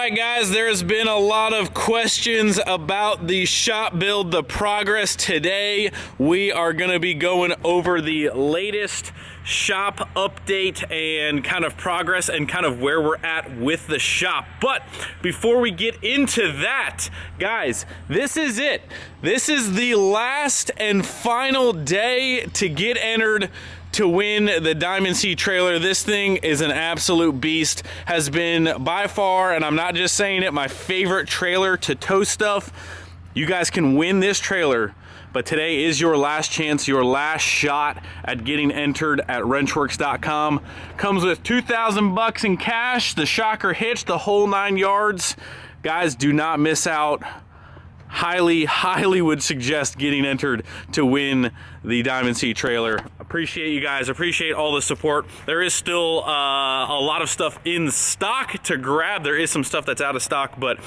right, guys, there's been a lot of questions about the shop build, the progress. Today we are going to be going over the latest shop update and kind of progress and kind of where we're at with the shop. But before we get into that, guys, this is it. This is the last and final day to get entered to win the Diamond C trailer. This thing is an absolute beast. Has been by far, and I'm not just saying it, my favorite trailer to tow stuff. You guys can win this trailer, but today is your last chance, your last shot at getting entered at wrenchworks.com. Comes with 2,000 bucks in cash, the shocker hitch, the whole 9 yards. Guys, do not miss out. Highly would suggest getting entered to win the Diamond C trailer. Appreciate you guys, appreciate all the support. There is still a lot of stuff in stock to grab. There is some stuff that's out of stock, but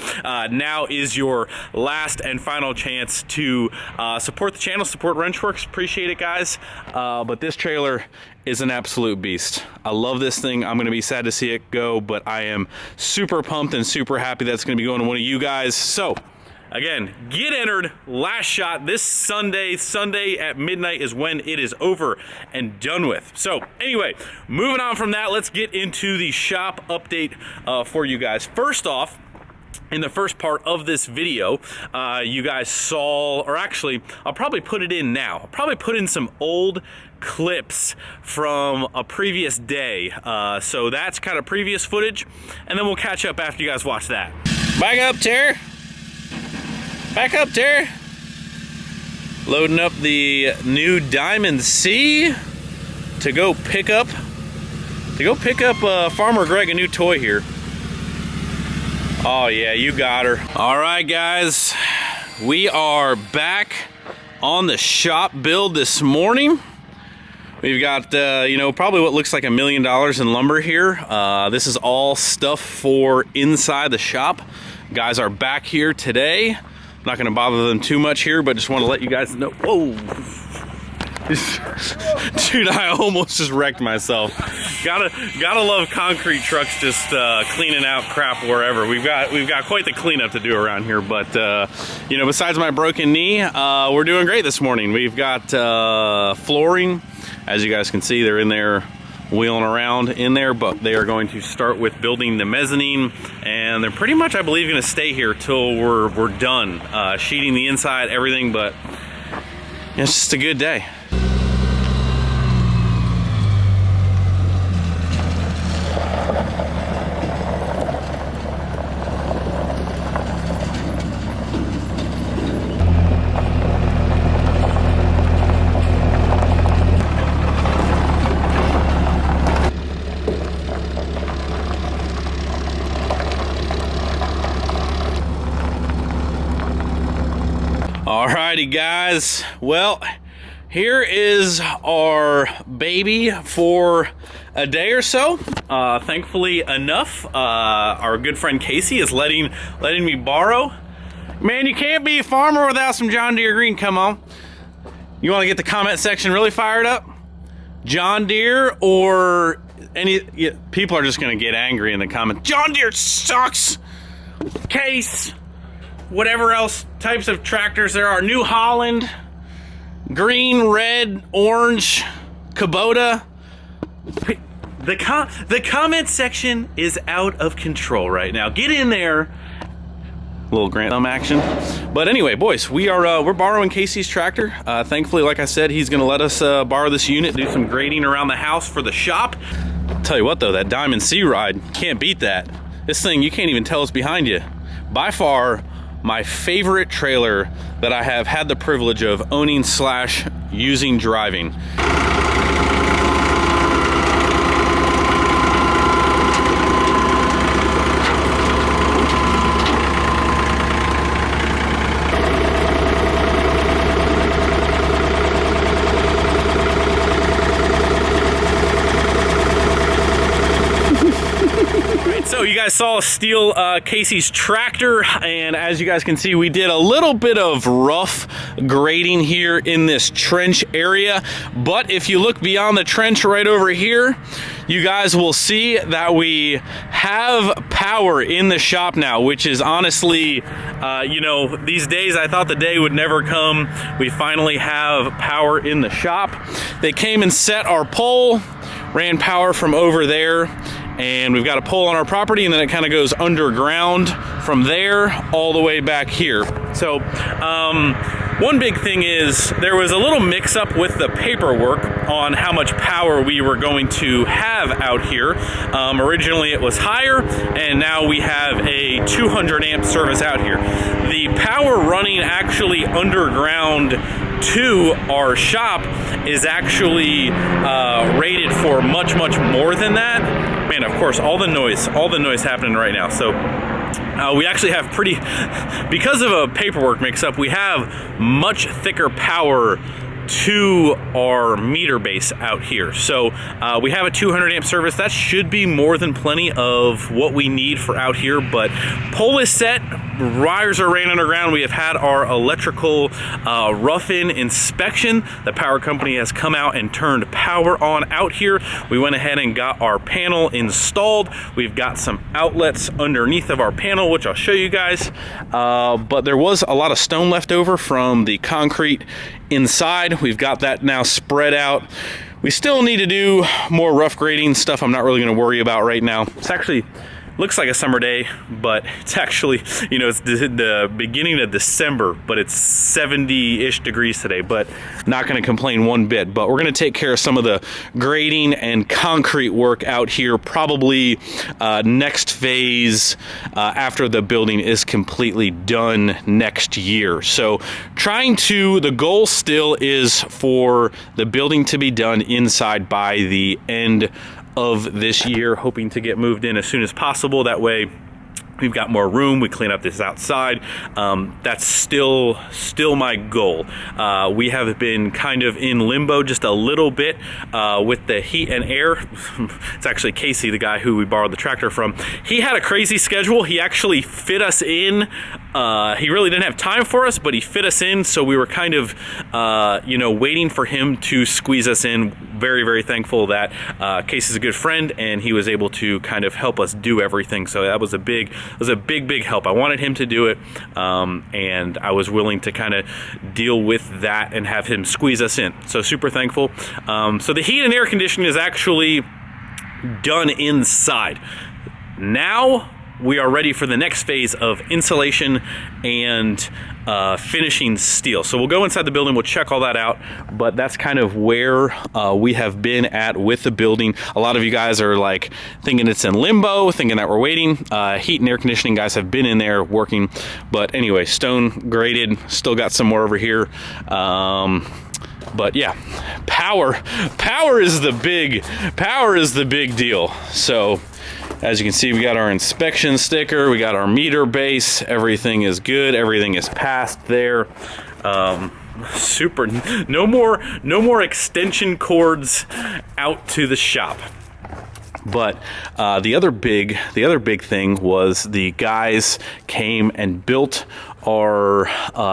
now is your last and final chance to support the channel, support Wrenchworks. Appreciate it, guys. But this trailer is an absolute beast. I love this thing. I'm gonna be sad to see it go, but I am super pumped and super happy that it's gonna be going to one of you guys. So again, get entered, last shot this Sunday. Sunday at midnight is when it is over and done with. So anyway, moving on from that, let's get into the shop update for you guys. First off, in the first part of this video, you guys saw, or actually, I'll probably put it in now. I'll probably put in some old clips from a previous day. So that's kind of previous footage, and then we'll catch up after you guys watch that. Back up, Terry. Back up, Terry. Loading up the new Diamond C to go pick up Farmer Greg a new toy here. Oh yeah, you got her. All right, guys, we are back on the shop build this morning. We've got probably what looks like $1 million in lumber here. This is all stuff for inside the shop. Guys are back here today. I'm not gonna bother them too much here, but just want to let you guys know. Whoa. Dude, I almost just wrecked myself. Gotta love concrete trucks just cleaning out crap wherever. We've got quite the cleanup to do around here, but besides my broken knee, we're doing great this morning. We've got flooring. As you guys can see, they're in there wheeling around in there, but they are going to start with building the mezzanine, and they're pretty much, I believe, going to stay here till we're done sheeting the inside, everything. But it's just a good day. Alrighty, guys, well, here is our baby for a day or so. Thankfully enough, our good friend Casey is letting me borrow. Man, you can't be a farmer without some John Deere green. Come on. You want to get the comment section really fired up? John Deere or people are just going to get angry in the comments. John Deere sucks. Case. Whatever else types of tractors there are. New Holland, green, red, orange, Kubota. The comment section is out of control right now. Get in there. Little Grant Thumb action. But anyway, boys, we're borrowing Casey's tractor. Thankfully, like I said, he's gonna let us borrow this unit, do some grading around the house for the shop. I'll tell you what though, that Diamond C ride, can't beat that. This thing, you can't even tell it's behind you. By far, my favorite trailer that I have had the privilege of owning / using driving. So you guys guys saw Steel Casey's tractor, and as you guys can see, we did a little bit of rough grading here in this trench area. But if you look beyond the trench right over here, you guys will see that we have power in the shop now, which is honestly, you know, these days I thought the day would never come. We finally have power in the shop. They came and set our pole, ran power from over there, and we've got a pole on our property, and then it kind of goes underground from there all the way back here. So one big thing is there was a little mix up with the paperwork on how much power we were going to have out here. Originally it was higher, and now we have a 200 amp service out here. The power running actually underground to our shop is actually rated for much more than that. Man, of course, all the noise happening right now. So we actually have because of a paperwork mix-up, we have much thicker power to our meter base out here. So we have a 200 amp service. That should be more than plenty of what we need for out here, but pole is set, wires are ran underground. We have had our electrical rough-in inspection. The power company has come out and turned power on out here. We went ahead and got our panel installed. We've got some outlets underneath of our panel, which I'll show you guys. But there was a lot of stone left over from the concrete inside. We've got that now spread out. We still need to do more rough grading stuff I'm not really going to worry about right now. It's actually looks like a summer day, but it's actually, you know, it's the beginning of December, but it's 70-ish degrees today, but not going to complain one bit. But we're going to take care of some of the grading and concrete work out here, probably next phase after the building is completely done next year. So the goal still is for the building to be done inside by the end of this year, hoping to get moved in as soon as possible. That way we've got more room, we clean up this outside. That's still my goal. We have been kind of in limbo just a little bit with the heat and air. It's actually Casey, the guy who we borrowed the tractor from. He had a crazy schedule. He actually fit us in. He really didn't have time for us, but he fit us in, so we were kind of you know, waiting for him to squeeze us in. Very thankful that Casey's a good friend, and he was able to kind of help us do everything. So that was a big help. I wanted him to do it, and I was willing to kind of deal with that and have him squeeze us in. So super thankful. So the heat and air conditioning is actually done inside. Now we are ready for the next phase of insulation and finishing steel. So we'll go inside the building, we'll check all that out, but that's kind of where we have been at with the building. A lot of you guys are like thinking it's in limbo, thinking that we're waiting. Heat and air conditioning guys have been in there working, but anyway, stone graded, still got some more over here. But yeah, power is the big deal. So as you can see, we got our inspection sticker, we got our meter base, everything is good, everything is passed there. Super, no more extension cords out to the shop. But the other big thing was the guys came and built our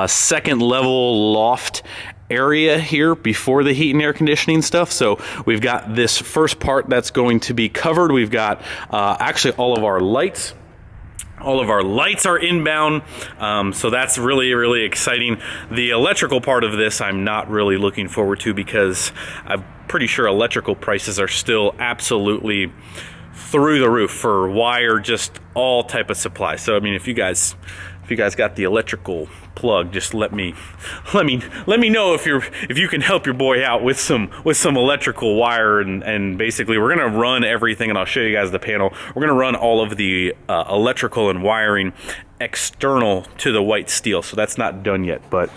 second level loft area here before the heat and air conditioning stuff. So we've got this first part that's going to be covered. We've got actually all of our lights. All of our lights are inbound, so that's really exciting. The electrical part of this I'm not really looking forward to, because I'm pretty sure electrical prices are still absolutely through the roof for wire, just all type of supply. So I mean, if you guys got the electrical plug, just let me know if you can help your boy out with some electrical wire, and basically we're gonna run everything, and I'll show you guys the panel. We're gonna run all of the electrical and wiring external to the white steel, so that's not done yet. But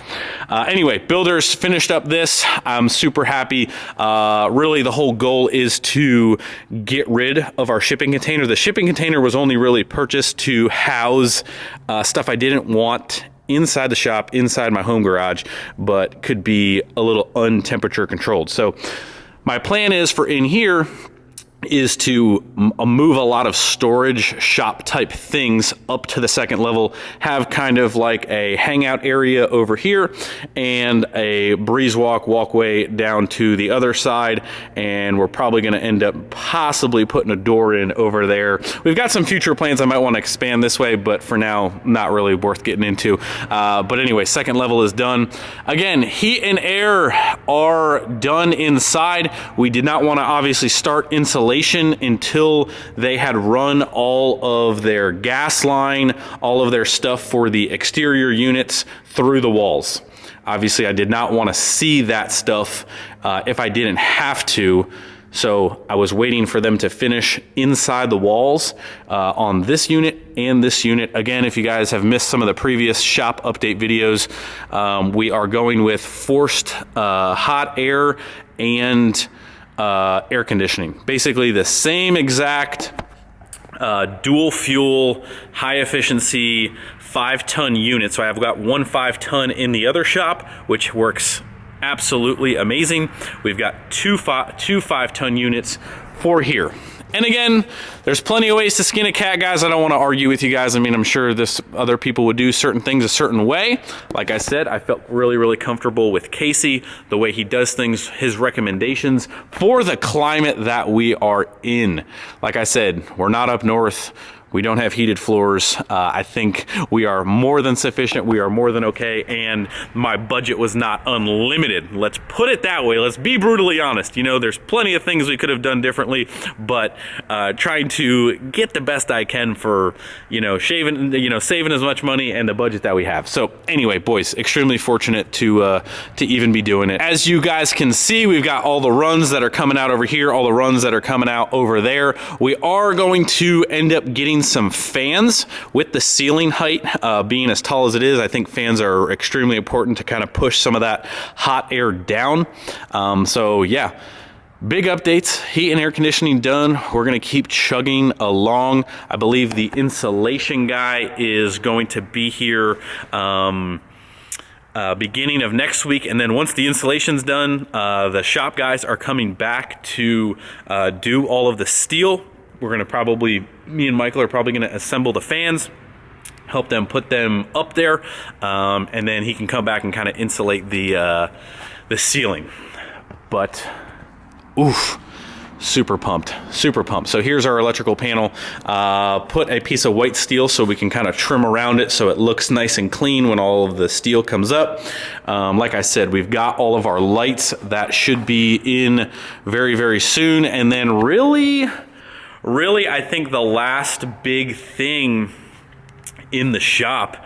anyway, builders finished up this. I'm super happy. Really the whole goal is to get rid of our shipping container. The shipping container was only really purchased to house stuff I didn't want inside the shop, inside my home garage, but could be a little untemperature controlled. So my plan is for in here, is to move a lot of storage shop type things up to the second level, have kind of like a hangout area over here and a breeze walkway down to the other side. And we're probably going to end up possibly putting a door in over there. We've got some future plans. I might want to expand this way, but for now, not really worth getting into. But anyway, second level is done. Again, heat and air are done inside. We did not want to obviously start insulation until they had run all of their gas line, all of their stuff for the exterior units through the walls. Obviously, I did not want to see that stuff if I didn't have to. So I was waiting for them to finish inside the walls on this unit and this unit. Again, if you guys have missed some of the previous shop update videos, we are going with forced hot air and air conditioning. Basically the same exact dual fuel, high efficiency 5-ton unit. So I've got one 5-ton in the other shop, which works absolutely amazing. We've got two 5-ton units for here. And again, there's plenty of ways to skin a cat, guys. I don't want to argue with you guys. I mean, I'm sure other people would do certain things a certain way. Like I said, I felt really, really comfortable with Casey, the way he does things, his recommendations for the climate that we are in. Like I said, we're not up north. We don't have heated floors. I think we are more than sufficient. We are more than okay. And my budget was not unlimited. Let's put it that way. Let's be brutally honest. You know, there's plenty of things we could have done differently, but trying to get the best I can for, saving as much money and the budget that we have. So anyway, boys, extremely fortunate to even be doing it. As you guys can see, we've got all the runs that are coming out over here, all the runs that are coming out over there. We are going to end up getting some fans with the ceiling height being as tall as it is. I think fans are extremely important to kind of push some of that hot air down. So yeah, big updates, heat and air conditioning done. We're going to keep chugging along. I believe the insulation guy is going to be here beginning of next week, and then once the installation's done, the shop guys are coming back to do all of the steel. We're going to probably, me and Michael are probably going to assemble the fans, help them put them up there, and then he can come back and kind of insulate the ceiling. But, oof, super pumped, super pumped. So here's our electrical panel. Put a piece of white steel so we can kind of trim around it so it looks nice and clean when all of the steel comes up. Like I said, we've got all of our lights that should be in very, very soon. And then really, I think the last big thing in the shop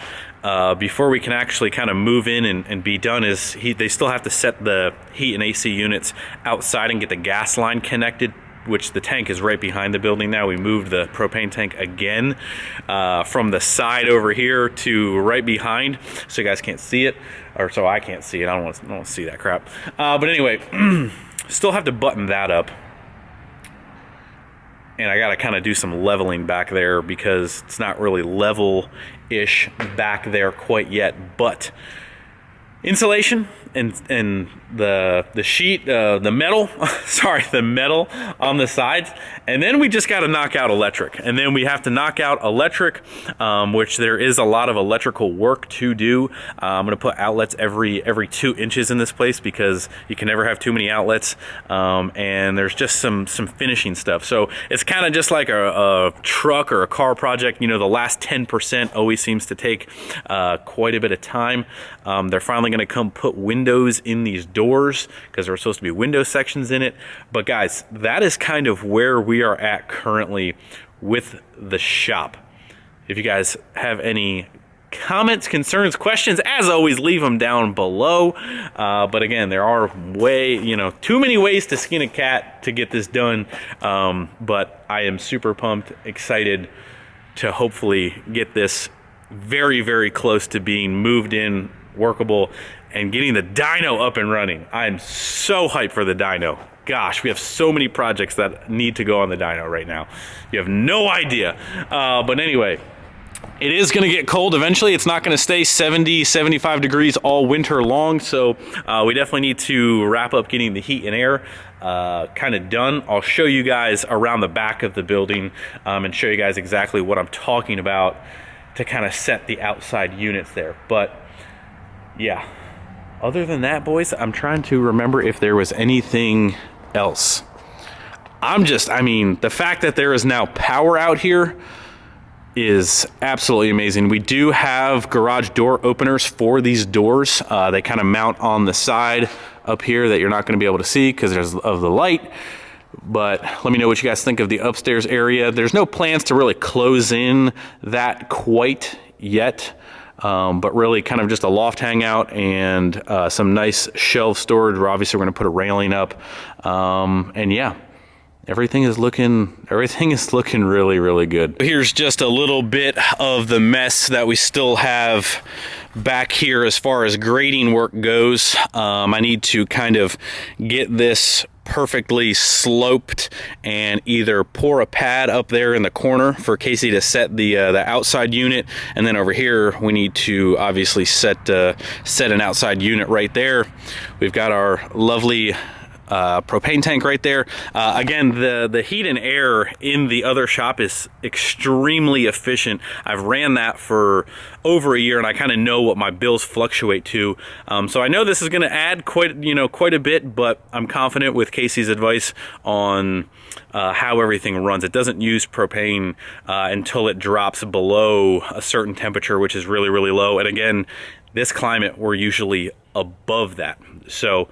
before we can actually kind of move in and be done is they still have to set the heat and AC units outside and get the gas line connected, which the tank is right behind the building now. We moved the propane tank again from the side over here to right behind, so you guys can't see it, or so I can't see it. I don't want to see that crap. But anyway, still have to button that up. And I got to kind of do some leveling back there because it's not really level-ish back there quite yet. But insulation and the sheet, the metal, the metal on the sides. And then we just got to knock out electric. And then we have to knock out electric, which there is a lot of electrical work to do. I'm going to put outlets every 2 inches in this place because you can never have too many outlets. And there's just some finishing stuff. So it's kind of just like a truck or a car project. You know, the last 10% always seems to take quite a bit of time. They're finally going to come put windows in these doors because there are supposed to be window sections in it. But guys, that is kind of where we are at currently with the shop. If you guys have any comments, concerns, questions, as always, leave them down below. But again, there are too many ways to skin a cat to get this done. But I am super pumped, excited to hopefully get this very, very close to being moved in, workable, and getting the dyno up and running. I'm so hyped for the dyno. Gosh, we have so many projects that need to go on the dyno right now. You have no idea. But anyway, it is going to get cold eventually. It's not going to stay 70, 75 degrees all winter long. So we definitely need to wrap up getting the heat and air kind of done, I'll show you guys around the back of the building and show you guys exactly what I'm talking about to kind of set the outside units there. But yeah, other than that, boys, I'm trying to remember if there was anything else. I mean, the fact that there is now power out here is absolutely amazing. We do have garage door openers for these doors. They kind of mount on the side up here that you're not going to be able to see because of the light. But let me know what you guys think of the upstairs area. There's no plans to really close in that quite yet, but really kind of just a loft hangout and some nice shelf storage. Obviously, we're going to put a railing up, and yeah. Everything is looking really, really good. Here's just a little bit of the mess that we still have back here as far as grading work goes. I need to kind of get this perfectly sloped and either pour a pad up there in the corner for Casey to set the outside unit, and then over here we need to obviously set an outside unit right there. We've got our lovely propane tank right there. Again, the heat and air in the other shop is extremely efficient. I've ran that for over a year, and I kind of know what my bills fluctuate to. So I know this is going to add quite a bit, but I'm confident with Casey's advice on how everything runs. It doesn't use propane until it drops below a certain temperature, which is really, really low. And again, this climate, we're usually above that. So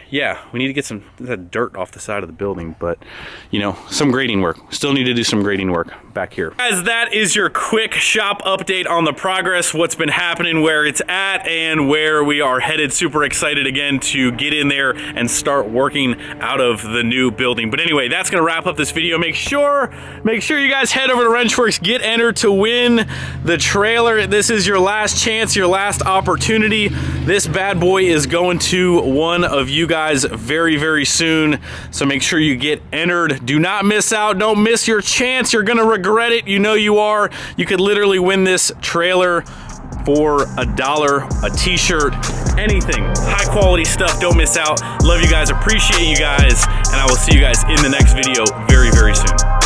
yeah, we need to get some dirt off the side of the building, but you know, some grading work. Still need to do some grading work back here. Guys, that is your quick shop update on the progress, what's been happening, where it's at, and where we are headed. Super excited again to get in there and start working out of the new building. But anyway, that's gonna wrap up this video. Make sure you guys head over to Wrenchworks, get entered to win the trailer. This is your last chance, your last opportunity. This bad boy is going to one of you guys very, very soon. So make sure you get entered. Do not miss out. Don't miss your chance. You're gonna regret it. You know you are. You could literally win this trailer for $1, a t-shirt, anything. High quality stuff. Don't miss out. Love you guys. Appreciate you guys. And I will see you guys in the next video very, very soon.